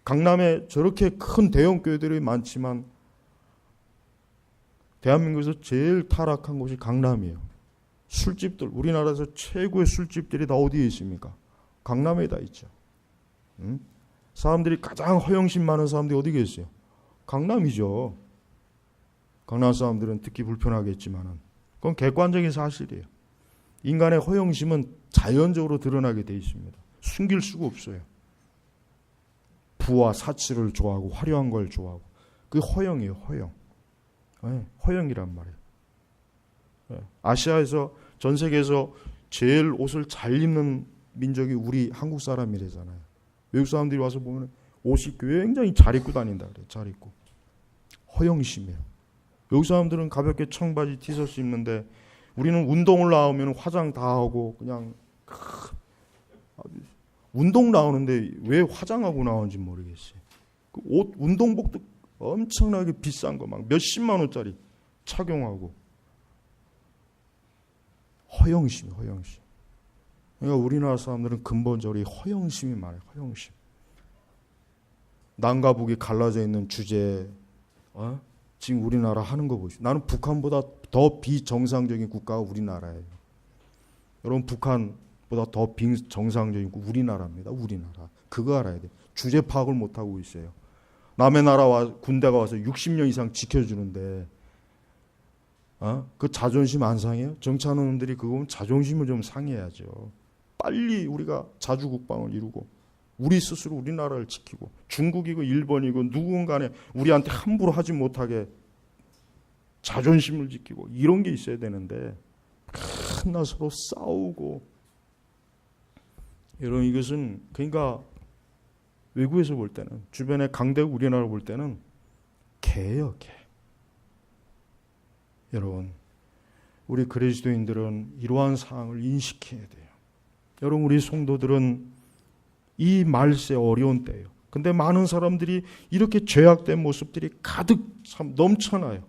강남에 저렇게 큰 대형 교회들이 많지만 대한민국에서 제일 타락한 곳이 강남이에요. 술집들, 우리나라에서 최고의 술집들이 다 어디에 있습니까? 강남에 다 있죠. 사람들이 가장 허영심 많은 사람들이 어디 계세요? 강남이죠. 강남 사람들은 듣기 불편하겠지만 그건 객관적인 사실이에요. 인간의 허영심은 자연적으로 드러나게 돼 있습니다. 숨길 수가 없어요. 부와 사치를 좋아하고 화려한 걸 좋아하고, 그게 허영이에요. 허영. 네, 허영이란 말이에요. 네, 아시아에서, 전 세계에서 제일 옷을 잘 입는 민족이 우리 한국 사람이래잖아요. 외국 사람들이 와서 보면 옷이 굉장히 잘 입고 다닌다 그래요. 잘 입고. 허영심이에요. 외국 사람들은 가볍게 청바지 티셔츠 입는데 우리는 운동을 나오면 화장 다 하고 그냥 운동 나오는데 왜 화장하고 나오는지 모르겠어요. 그 옷, 운동복도 엄청나게 비싼 거 막 몇십만 원짜리 착용하고. 허영심. 그러니까 우리나라 사람들은 근본적으로 허영심이 많아요. 허영심. 남과 북이 갈라져 있는 주제에 지금 우리나라 하는 거 보시죠. 나는 북한보다 더 비정상적인 국가가 우리나라예요. 여러분, 북한보다 더 비정상적인 국가 우리나라입니다. 우리나라. 그거 알아야 돼요. 주제 파악을 못하고 있어요. 남의 나라와 군대가 와서 60년 이상 지켜주는데 그 자존심 안 상해요? 정치하는 놈들이 그거 보면 자존심을 좀 상해야죠. 빨리 우리가 자주국방을 이루고 우리 스스로 우리나라를 지키고 중국이고 일본이고 누군가에 우리한테 함부로 하지 못하게 자존심을 지키고 이런 게 있어야 되는데 맨날 서로 싸우고 이런 이것은 그러니까 외국에서 볼 때는 주변의 강대국 우리나라 볼 때는 개예요, 개. 여러분 우리 그리스도인들은 이러한 사항을 인식해야 돼요. 여러분 우리 성도들은 이 말세 어려운 때예요. 근데 많은 사람들이 이렇게 죄악된 모습들이 가득 참 넘쳐나요.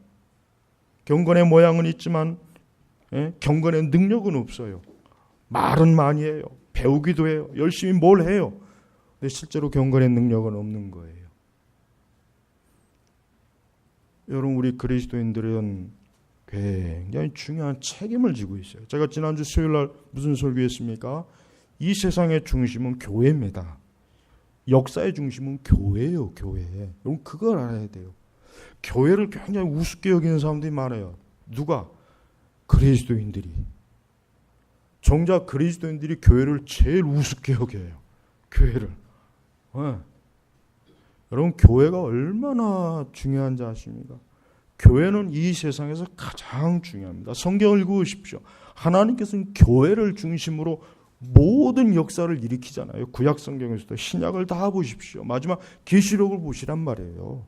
경건의 모양은 있지만 경건의 능력은 없어요. 말은 많이 해요. 배우기도 해요. 열심히 뭘 해요. 근데 실제로 경건의 능력은 없는 거예요. 여러분 우리 그리스도인들은 굉장히 중요한 책임을 지고 있어요. 제가 지난주 수요일 날 무슨 설교했습니까? 이 세상의 중심은 교회입니다. 역사의 중심은 교회예요. 교회. 여러분 그걸 알아야 돼요. 교회를 굉장히 우습게 여기는 사람들이 많아요. 누가? 그리스도인들이. 정작 그리스도인들이 교회를 제일 우습게 여겨요. 교회를. 여러분 교회가 얼마나 중요한지 아십니까? 교회는 이 세상에서 가장 중요합니다. 성경을 읽으십시오. 하나님께서는 교회를 중심으로 모든 역사를 일으키잖아요. 구약 성경에서도 신약을 다 보십시오. 마지막 계시록을 보시란 말이에요.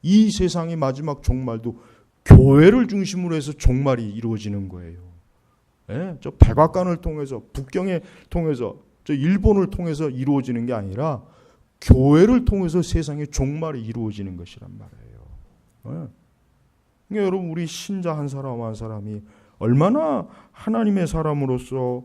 이 세상의 마지막 종말도 교회를 중심으로 해서 종말이 이루어지는 거예요. 저 백악관을 통해서 북경을 통해서 저 일본을 통해서 이루어지는 게 아니라 교회를 통해서 세상의 종말이 이루어지는 것이란 말이에요. 그러니까 여러분 우리 신자 한 사람 한 사람이 얼마나 하나님의 사람으로서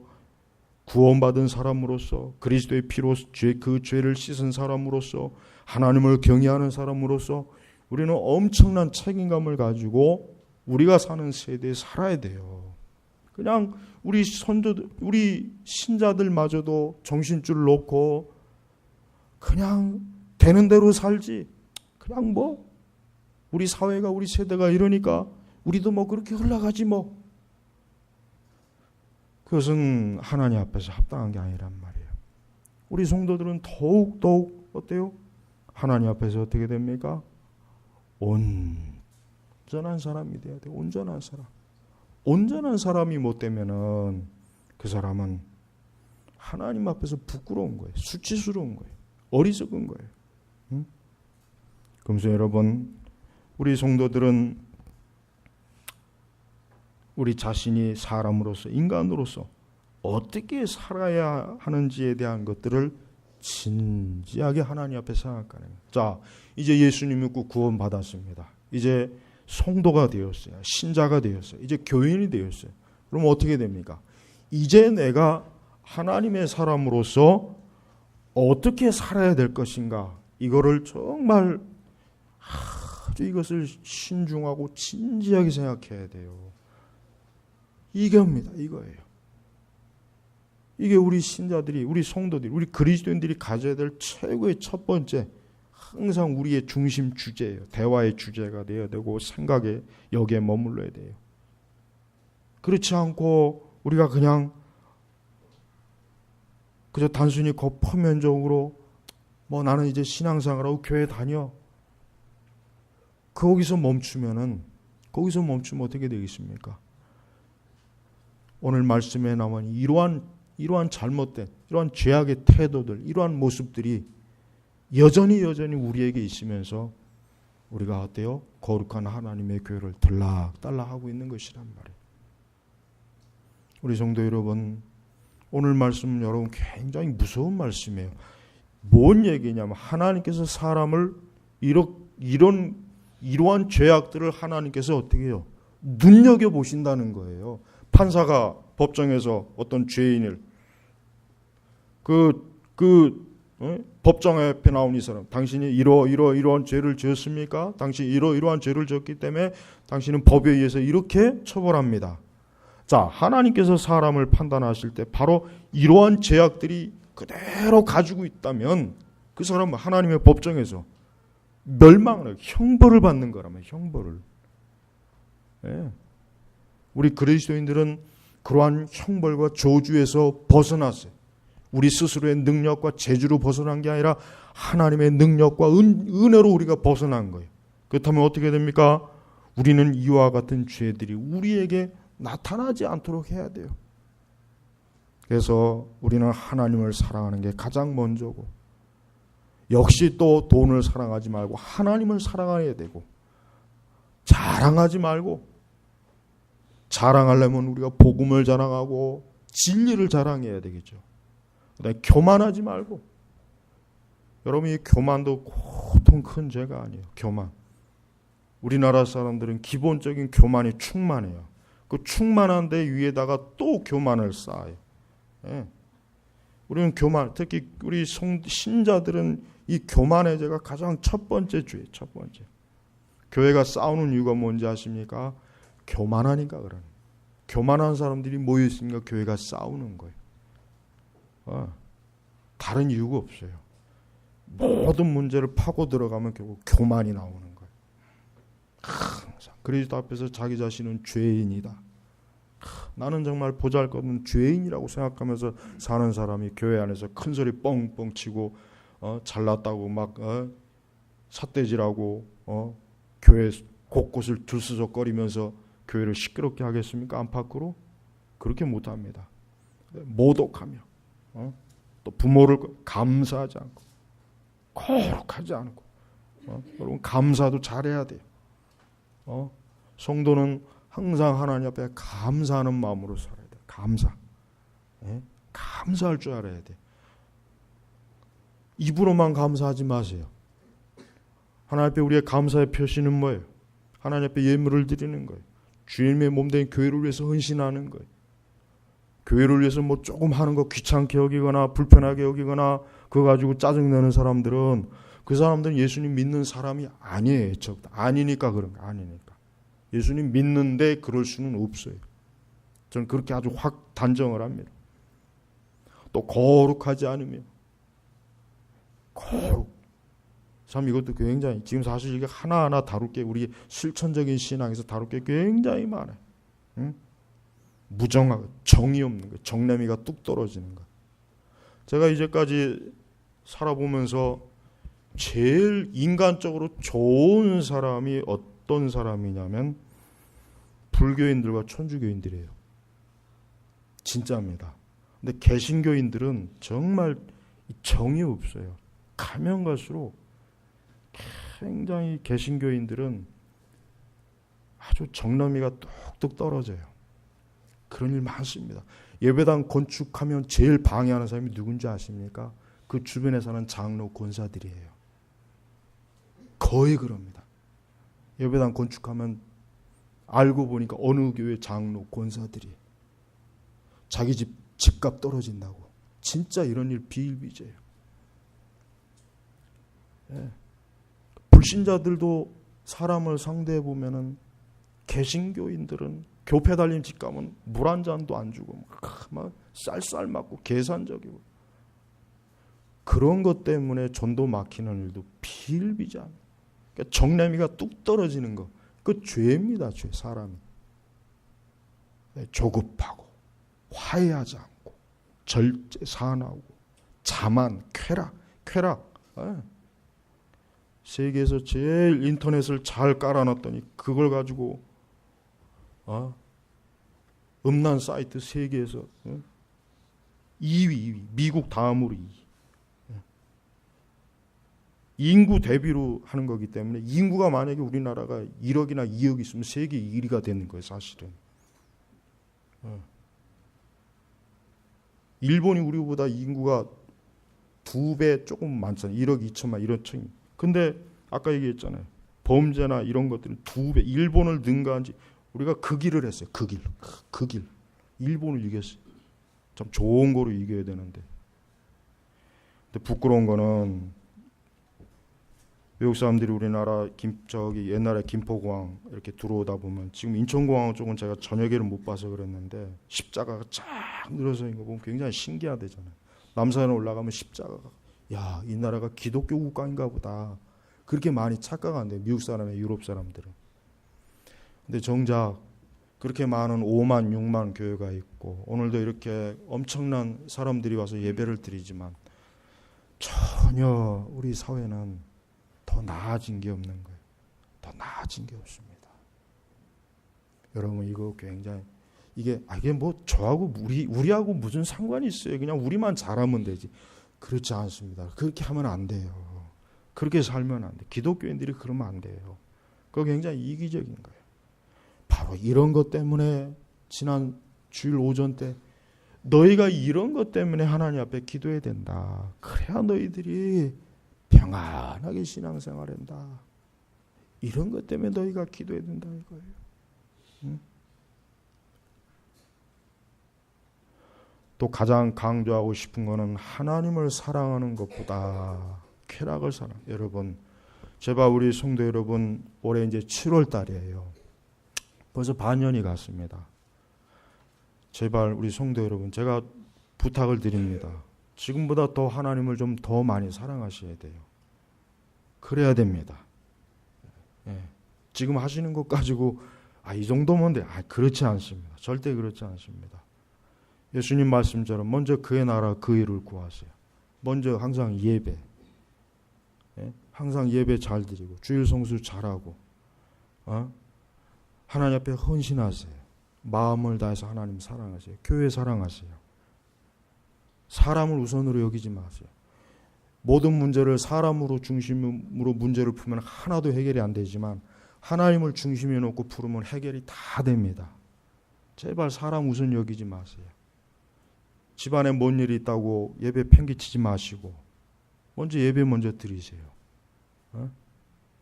구원받은 사람으로서 그리스도의 피로 그 죄를 씻은 사람으로서 하나님을 경외하는 사람으로서 우리는 엄청난 책임감을 가지고 우리가 사는 세대에 살아야 돼요. 그냥 우리 선조들, 우리 신자들마저도 정신줄 놓고 그냥 되는 대로 살지. 그냥 뭐 우리 사회가 우리 세대가 이러니까 우리도 뭐 그렇게 흘러가지 뭐. 그것은 하나님 앞에서 합당한 게 아니란 말이에요. 우리 성도들은 더욱 어때요? 하나님 앞에서 어떻게 됩니까? 온전한 사람이 돼야 돼요. 온전한 사람. 온전한 사람이 못 되면은 그 사람은 하나님 앞에서 부끄러운 거예요. 수치스러운 거예요. 어리석은 거예요. 응? 그래서 여러분 우리 성도들은 우리 자신이 사람으로서 인간으로서 어떻게 살아야 하는지에 대한 것들을 진지하게 하나님 앞에 생각하는 거예요. 자, 이제 예수님 믿고 구원받았습니다. 이제 성도가 되었어요. 신자가 되었어요. 이제 교인이 되었어요. 그럼 어떻게 됩니까? 이제 내가 하나님의 사람으로서 어떻게 살아야 될 것인가? 이거를 정말 아주 이것을 신중하고 진지하게 생각해야 돼요. 이겁니다. 이거예요. 이게 우리 신자들이, 우리 성도들이, 우리 그리스도인들이 가져야 될 최고의 첫 번째, 항상 우리의 중심 주제예요. 대화의 주제가 되어야 되고 생각에 여기에 머물러야 돼요. 그렇지 않고 우리가 그냥 그저 단순히 표면적으로 뭐 나는 이제 신앙생활하고 교회 다녀. 거기서 멈추면 어떻게 되겠습니까? 오늘 말씀에 나온 이러한 잘못된, 이러한 죄악의 태도들, 이러한 모습들이 여전히 우리에게 있으면서 우리가 어때요? 거룩한 하나님의 교회를 들락달락하고 있는 것이란 말이에요. 우리 성도 여러분, 오늘 말씀은 여러분 굉장히 무서운 말씀이에요. 뭔 얘기냐면 하나님께서 사람을 이러한 죄악들을 하나님께서 어떻게 해요? 눈여겨보신다는 거예요. 판사가 법정에서 어떤 죄인을 법정 앞에 나온 이 사람, 당신이 이러한 죄를 지었습니까? 당신이 이러한 죄를 지었기 때문에 당신은 법에 의해서 이렇게 처벌합니다. 자, 하나님께서 사람을 판단하실 때 바로 이러한 죄악들이 그대로 가지고 있다면 그 사람은 하나님의 법정에서 형벌을 받는 거라면 형벌을. 예. 우리 그리스도인들은 그러한 형벌과 저주에서 벗어났어요. 우리 스스로의 능력과 재주로 벗어난 게 아니라 하나님의 능력과 은혜로 우리가 벗어난 거예요. 그렇다면 어떻게 됩니까? 우리는 이와 같은 죄들이 우리에게 나타나지 않도록 해야 돼요. 그래서 우리는 하나님을 사랑하는 게 가장 먼저고, 역시 또 돈을 사랑하지 말고 하나님을 사랑해야 되고, 자랑하지 말고, 자랑하려면 우리가 복음을 자랑하고 진리를 자랑해야 되겠죠. 그다음에 교만하지 말고, 여러분 이 교만도 보통 큰 죄가 아니에요. 교만. 우리나라 사람들은 기본적인 교만이 충만해요. 그 충만한 데 위에다가 또 교만을 쌓아요. 예. 우리는 교만, 특히 우리 신자들은 이 교만의 죄가 가장 첫 번째 죄예요. 첫 번째. 교회가 싸우는 이유가 뭔지 아십니까? 교만하니까 그러는. 교만한 사람들이 모여 있으니까 교회가 싸우는 거예요. 다른 이유가 없어요. 모든 문제를 파고 들어가면 결국 교만이 나오는 거예요. 항상 그리스도 앞에서 자기 자신은 죄인이다. 나는 정말 보잘것없는 죄인이라고 생각하면서 사는 사람이 교회 안에서 큰 소리 뻥뻥 치고 잘났다고 막 삿대질하고 교회 곳곳을 들쑤적거리면서 교회를 시끄럽게 하겠습니까? 안팎으로? 그렇게 못합니다. 모독하며 또 부모를 감사하지 않고 거룩하지 않고 여러분 감사도 잘해야 돼요. 성도는 항상 하나님 앞에 감사하는 마음으로 살아야 돼요. 감사. 감사할 줄 알아야 돼요. 입으로만 감사하지 마세요. 하나님 앞에 우리의 감사의 표시는 뭐예요? 하나님 앞에 예물을 드리는 거예요. 주님의 몸된 교회를 위해서 헌신하는 거예요. 교회를 위해서 뭐 조금 하는 거 귀찮게 여기거나 불편하게 여기거나 그거 가지고 짜증내는 사람들은 그 사람들은 예수님 믿는 사람이 아니에요. 아니니까 그런 거 아니니까. 예수님 믿는데 그럴 수는 없어요. 저는 그렇게 아주 확 단정을 합니다. 또 거룩하지 않으면 거룩. 참 이것도 굉장히 지금 사실 이게 하나하나 다룰 게 우리 실천적인 신앙에서 다룰 게 굉장히 많아요. 응? 무정하고 정이 없는 거, 정내미가 뚝 떨어지는 거. 제가 이제까지 살아보면서 제일 인간적으로 좋은 사람이 어떤 사람이냐면 불교인들과 천주교인들이에요. 진짜입니다. 근데 개신교인들은 정말 정이 없어요. 가면 갈수록 굉장히 개신교인들은 아주 정남이가 뚝뚝 떨어져요. 그런 일 많습니다. 예배당 건축하면 제일 방해하는 사람이 누군지 아십니까? 그 주변에 사는 장로 권사들이에요. 거의 그럽니다. 예배당 건축하면 알고 보니까 어느 교회 장로 권사들이 자기 집값 떨어진다고. 진짜 이런 일 비일비재예요. 예. 불신자들도 사람을 상대해 보면은 개신교인들은 교패 달린 집 가면 물 한 잔도 안 주고 막 쌀쌀 맞고 계산적이고 그런 것 때문에 전도 막히는 일도 비일비재합니다. 그러니까 정내미가 뚝 떨어지는 거, 그 죄입니다. 죄. 사람이 조급하고 화해하지 않고 절제사나하고 자만, 쾌락. 세계에서 제일 인터넷을 잘 깔아놨더니 그걸 가지고 음란 사이트 세계에서 2위, 미국 다음으로 2위. 인구 대비로 하는 거기 때문에 인구가 만약에 우리나라가 1억이나 2억 있으면 세계 1위가 되는 거예요. 사실은. 일본이 우리보다 인구가 2배 조금 많잖아요. 1억 2천만 이런 층. 근데 아까 얘기했잖아요. 범죄나 이런 것들은 2배. 일본을 능가한지 우리가 그 길을 했어요. 그 길. 일본을 이겼어요. 참 좋은 거로 이겨야 되는데. 근데 부끄러운 거는 외국 사람들이 우리나라 옛날에 김포공항 이렇게 들어오다 보면 지금 인천공항 쪽은 제가 저녁에는 못 봐서 그랬는데 십자가가 쫙 늘어서 있는 거 보면 굉장히 신기하대잖아요. 남산에 올라가면 십자가가 야, 이 나라가 기독교 국가인가 보다. 그렇게 많이 착각한대요. 미국 사람의 유럽 사람들은. 근데 정작 그렇게 많은 5만 6만 교회가 있고 오늘도 이렇게 엄청난 사람들이 와서 예배를 드리지만 전혀 우리 사회는 더 나아진 게 없는 거예요. 더 나아진 게 없습니다. 여러분 이거 굉장히 이게 뭐 저하고 우리하고 무슨 상관이 있어요? 그냥 우리만 잘하면 되지. 그렇지 않습니다. 그렇게 하면 안 돼요. 그렇게 살면 안 돼. 기독교인들이 그러면 안 돼요. 그거 굉장히 이기적인 거예요. 바로 이런 것 때문에 지난 주일 오전 때 너희가 이런 것 때문에 하나님 앞에 기도해야 된다. 그래야 너희들이 평안하게 신앙생활한다. 이런 것 때문에 너희가 기도해야 된다 이거예요. 응? 또 가장 강조하고 싶은 거는 하나님을 사랑하는 것보다 쾌락을 사랑. 여러분, 제발 우리 성도 여러분, 올해 이제 7월 달이에요. 벌써 반년이 갔습니다. 제발 우리 성도 여러분, 제가 부탁을 드립니다. 지금보다 더 하나님을 좀 더 많이 사랑하셔야 돼요. 그래야 됩니다. 예. 지금 하시는 것 가지고 이 정도면 돼. 그렇지 않습니다. 절대 그렇지 않습니다. 예수님 말씀처럼 먼저 그의 나라 그 일을 구하세요. 먼저 항상 예배. 예? 항상 예배 잘 드리고 주일 성수 잘하고 하나님 앞에 헌신하세요. 마음을 다해서 하나님 사랑하세요. 교회 사랑하세요. 사람을 우선으로 여기지 마세요. 모든 문제를 사람으로 중심으로 문제를 풀면 하나도 해결이 안 되지만 하나님을 중심에 놓고 풀으면 해결이 다 됩니다. 제발 사람 우선 여기지 마세요. 집안에 뭔 일이 있다고 예배 팽개치지 마시고 먼저 예배 먼저 드리세요.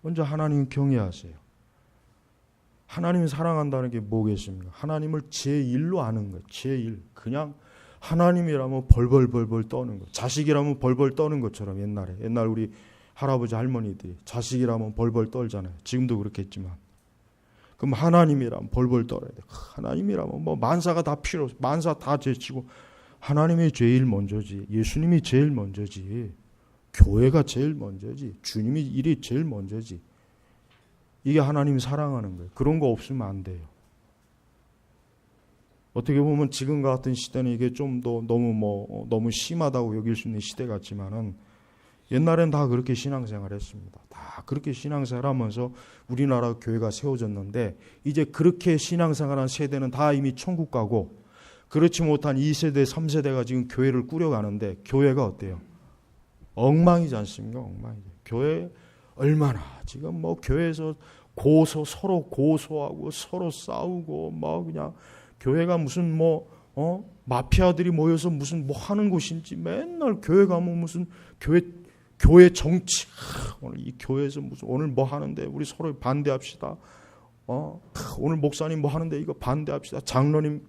먼저 하나님 경외하세요. 하나님을 사랑한다는 게 뭐겠습니까? 하나님을 제1로 아는 거예요. 제1. 그냥 하나님이라면 벌벌 떠는 거. 자식이라면 벌벌 떠는 것처럼 옛날 우리 할아버지 할머니들이 자식이라면 벌벌 떨잖아요. 지금도 그렇겠지만. 그럼 하나님이라면 벌벌 떨어야 돼. 하나님이라면 뭐 만사가 다 필요 없어. 만사 다 제치고 하나님이 제일 먼저지. 예수님이 제일 먼저지. 교회가 제일 먼저지. 주님이 일이 제일 먼저지. 이게 하나님이 사랑하는 거예요. 그런 거 없으면 안 돼요. 어떻게 보면 지금 같은 시대는 이게 좀 더 너무 심하다고 여길 수 있는 시대 같지만은 옛날엔 다 그렇게 신앙생활 했습니다. 다 그렇게 신앙생활 하면서 우리나라 교회가 세워졌는데 이제 그렇게 신앙생활한 세대는 다 이미 천국 가고 그렇지 못한 2세대, 3세대가 지금 교회를 꾸려가는데 교회가 어때요? 엉망이지 않습니까? 엉망이죠. 교회 얼마나 지금 교회에서 서로 고소하고 서로 싸우고 그냥 교회가 무슨 마피아들이 모여서 무슨 하는 곳인지 맨날 교회 가면 무슨 교회 정치 오늘 이 교회에서 무슨 오늘 하는데 우리 서로 반대합시다. 오늘 목사님 하는데 이거 반대합시다. 장로님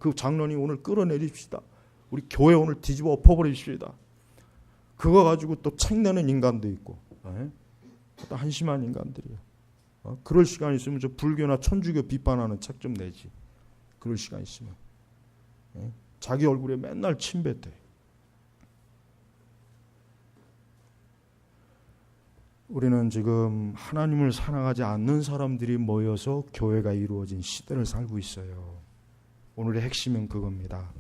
오늘 끌어내립시다. 우리 교회 오늘 뒤집어 엎어버립시다. 그거 가지고 또 책 내는 인간도 있고 또 한심한 인간들이에요. 그럴 시간 있으면 저 불교나 천주교 비판하는 책 좀 내지. 그럴 시간 있으면. 자기 얼굴에 맨날 침 뱉대. 우리는 지금 하나님을 사랑하지 않는 사람들이 모여서 교회가 이루어진 시대를 살고 있어요. 오늘의 핵심은 그겁니다.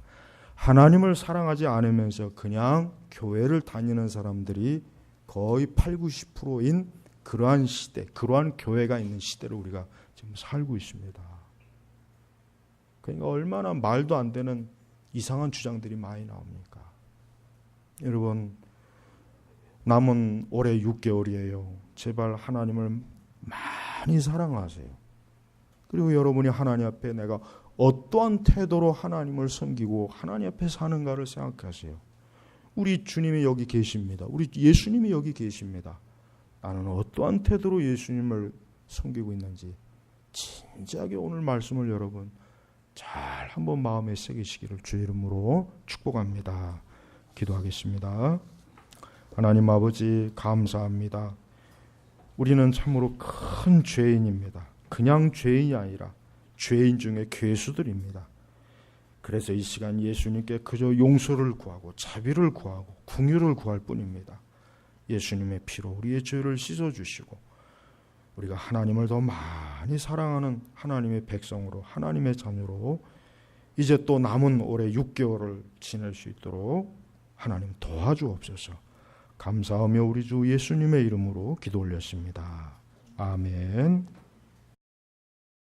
하나님을 사랑하지 않으면서 그냥 교회를 다니는 사람들이 거의 80-90%인 그러한 시대, 그러한 교회가 있는 시대를 우리가 지금 살고 있습니다. 그러니까 얼마나 말도 안 되는 이상한 주장들이 많이 나옵니까? 여러분, 남은 올해 6개월이에요. 제발 하나님을 많이 사랑하세요. 그리고 여러분이 하나님 앞에 내가 어떠한 태도로 하나님을 섬기고 하나님 앞에 사는가를 생각하세요. 우리 주님이 여기 계십니다. 우리 예수님이 여기 계십니다. 나는 어떠한 태도로 예수님을 섬기고 있는지 진지하게 오늘 말씀을 여러분 잘 한번 마음에 새기시기를 주의 이름으로 축복합니다. 기도하겠습니다. 하나님 아버지 감사합니다. 우리는 참으로 큰 죄인입니다. 그냥 죄인이 아니라 죄인 중에 괴수들입니다. 그래서 이 시간 예수님께 그저 용서를 구하고 자비를 구하고 긍휼을 구할 뿐입니다. 예수님의 피로 우리의 죄를 씻어주시고 우리가 하나님을 더 많이 많이 사랑하는 하나님의 백성으로, 하나님의 자녀로 이제 또 남은 올해 6개월을 지낼 수 있도록 하나님 도와주옵소서. 감사하며 우리 주 예수님의 이름으로 기도 올렸습니다. 아멘.